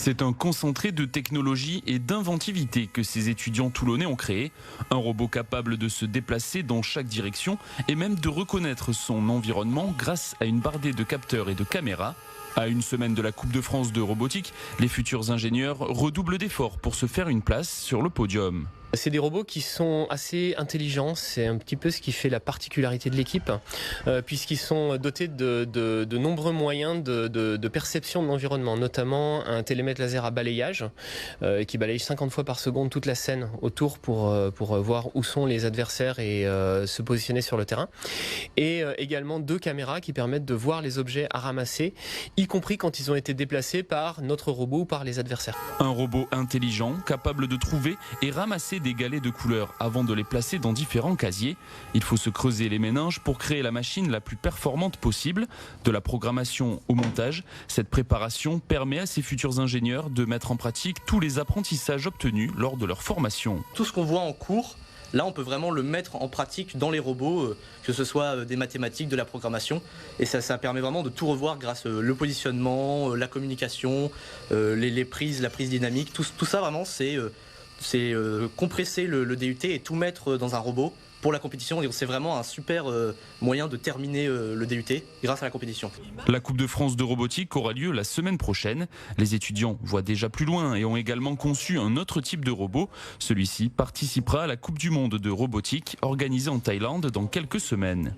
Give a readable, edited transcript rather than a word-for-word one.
C'est un concentré de technologie et d'inventivité que ces étudiants toulonnais ont créé. Un robot capable de se déplacer dans chaque direction et même de reconnaître son environnement grâce à une bardée de capteurs et de caméras. À une semaine de la Coupe de France de robotique, les futurs ingénieurs redoublent d'efforts pour se faire une place sur le podium. C'est des robots qui sont assez intelligents, c'est un petit peu ce qui fait la particularité de l'équipe, puisqu'ils sont dotés de nombreux moyens de perception de l'environnement, notamment un télémètre laser à balayage qui balaye 50 fois par seconde toute la scène autour pour voir où sont les adversaires et se positionner sur le terrain. Et également 2 caméras qui permettent de voir les objets à ramasser, y compris quand ils ont été déplacés par notre robot ou par les adversaires. Un robot intelligent, capable de trouver et ramasser des galets de couleurs avant de les placer dans différents casiers. Il faut se creuser les méninges pour créer la machine la plus performante possible. De la programmation au montage, cette préparation permet à ces futurs ingénieurs de mettre en pratique tous les apprentissages obtenus lors de leur formation. Tout ce qu'on voit en cours, là on peut vraiment le mettre en pratique dans les robots, que ce soit des mathématiques, de la programmation, et ça permet vraiment de tout revoir grâce au positionnement, la communication, les prises, la prise dynamique, tout ça vraiment c'est compresser le DUT et tout mettre dans un robot pour la compétition. C'est vraiment un super moyen de terminer le DUT grâce à la compétition. La Coupe de France de robotique aura lieu la semaine prochaine. Les étudiants voient déjà plus loin et ont également conçu un autre type de robot. Celui-ci participera à la Coupe du monde de robotique organisée en Thaïlande dans quelques semaines.